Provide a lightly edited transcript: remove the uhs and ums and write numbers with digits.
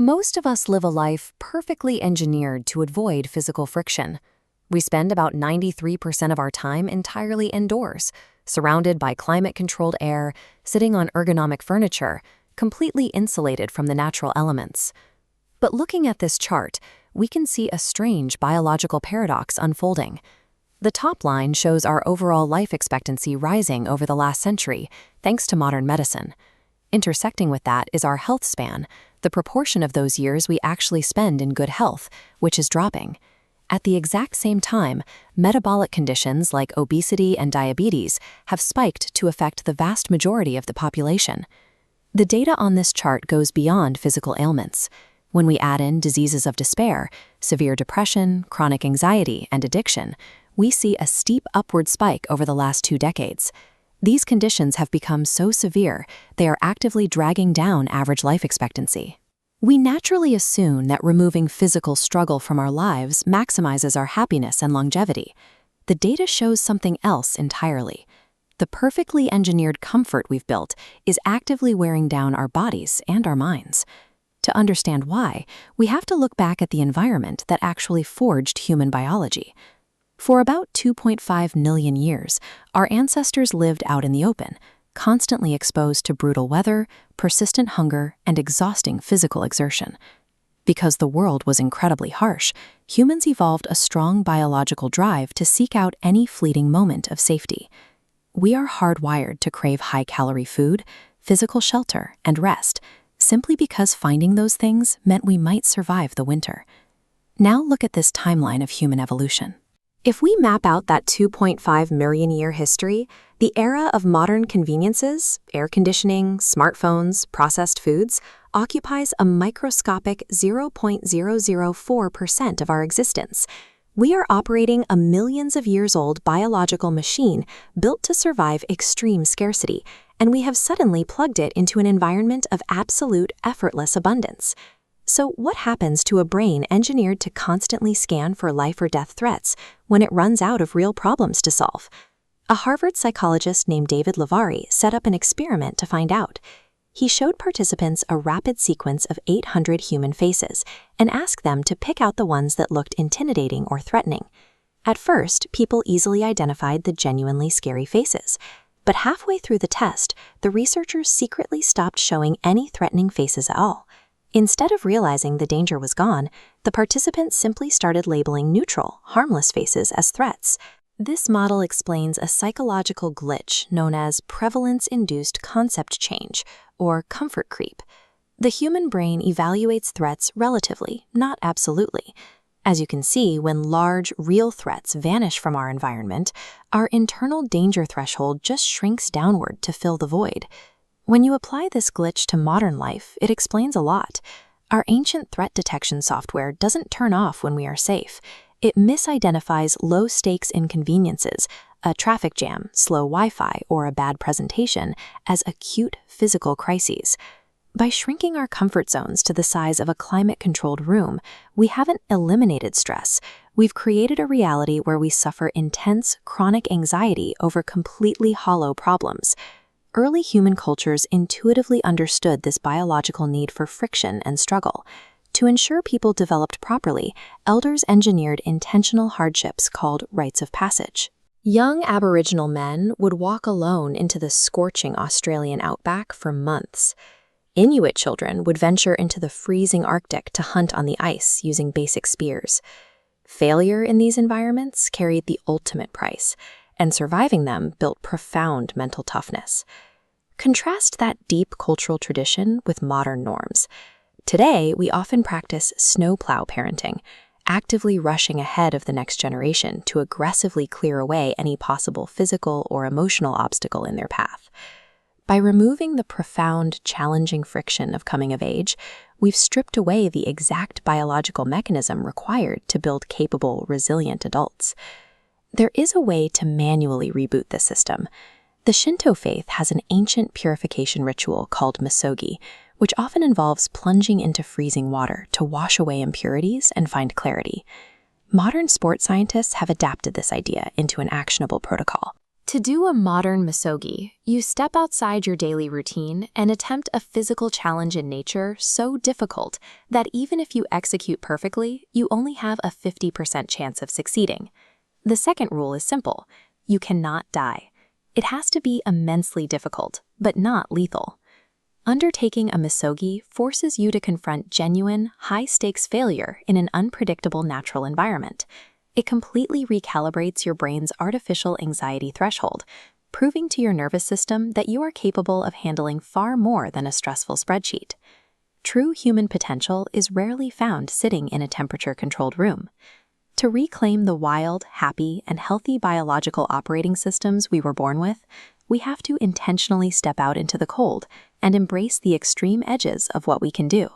Most of us live a life perfectly engineered to avoid physical friction. We spend about 93% of our time entirely indoors, surrounded by climate-controlled air, sitting on ergonomic furniture, completely insulated from the natural elements. But looking at this chart, we can see a strange biological paradox unfolding. The top line shows our overall life expectancy rising over the last century, thanks to modern medicine. Intersecting with that is our health span, the proportion of those years we actually spend in good health, which is dropping. At the exact same time, metabolic conditions like obesity and diabetes have spiked to affect the vast majority of the population. The data on this chart goes beyond physical ailments. When we add in diseases of despair, severe depression, chronic anxiety, and addiction, we see a steep upward spike over the last 2 decades. These conditions have become so severe, they are actively dragging down average life expectancy. We naturally assume that removing physical struggle from our lives maximizes our happiness and longevity. The data shows something else entirely. The perfectly engineered comfort we've built is actively wearing down our bodies and our minds. To understand why, we have to look back at the environment that actually forged human biology. For about 2.5 million years, our ancestors lived out in the open, constantly exposed to brutal weather, persistent hunger, and exhausting physical exertion. Because the world was incredibly harsh, humans evolved a strong biological drive to seek out any fleeting moment of safety. We are hardwired to crave high-calorie food, physical shelter, and rest, simply because finding those things meant we might survive the winter. Now look at this timeline of human evolution. If we map out that 2.5 million year history, the era of modern conveniences, air conditioning, smartphones, processed foods, occupies a microscopic 0.004% of our existence. We are operating a millions of years old biological machine built to survive extreme scarcity, and we have suddenly plugged it into an environment of absolute effortless abundance. So what happens to a brain engineered to constantly scan for life or death threats when it runs out of real problems to solve? A Harvard psychologist named David Lavari set up an experiment to find out. He showed participants a rapid sequence of 800 human faces and asked them to pick out the ones that looked intimidating or threatening. At first, people easily identified the genuinely scary faces. But halfway through the test, the researchers secretly stopped showing any threatening faces at all. Instead of realizing the danger was gone, the participants simply started labeling neutral, harmless faces as threats. This model explains a psychological glitch known as prevalence-induced concept change, or comfort creep. The human brain evaluates threats relatively, not absolutely. As you can see, when large, real threats vanish from our environment, our internal danger threshold just shrinks downward to fill the void. When you apply this glitch to modern life, it explains a lot. Our ancient threat detection software doesn't turn off when we are safe. It misidentifies low-stakes inconveniences, a traffic jam, slow Wi-Fi, or a bad presentation, as acute physical crises. By shrinking our comfort zones to the size of a climate-controlled room, we haven't eliminated stress. We've created a reality where we suffer intense, chronic anxiety over completely hollow problems. Early human cultures intuitively understood this biological need for friction and struggle. To ensure people developed properly, elders engineered intentional hardships called rites of passage. Young Aboriginal men would walk alone into the scorching Australian outback for months. Inuit children would venture into the freezing Arctic to hunt on the ice using basic spears. Failure in these environments carried the ultimate price, and surviving them built profound mental toughness. Contrast that deep cultural tradition with modern norms. Today, we often practice snowplow parenting, actively rushing ahead of the next generation to aggressively clear away any possible physical or emotional obstacle in their path. By removing the profound, challenging friction of coming of age, we've stripped away the exact biological mechanism required to build capable, resilient adults. There is a way to manually reboot the system. The Shinto faith has an ancient purification ritual called misogi, which often involves plunging into freezing water to wash away impurities and find clarity. Modern sports scientists have adapted this idea into an actionable protocol. To do a modern misogi, you step outside your daily routine and attempt a physical challenge in nature so difficult that even if you execute perfectly, you only have a 50% chance of succeeding. The second rule is simple: you cannot die. It has to be immensely difficult, but not lethal. Undertaking a misogi forces you to confront genuine, high-stakes failure in an unpredictable natural environment. It completely recalibrates your brain's artificial anxiety threshold, proving to your nervous system that you are capable of handling far more than a stressful spreadsheet. True human potential is rarely found sitting in a temperature-controlled room. To reclaim the wild, happy, and healthy biological operating systems we were born with, we have to intentionally step out into the cold and embrace the extreme edges of what we can do.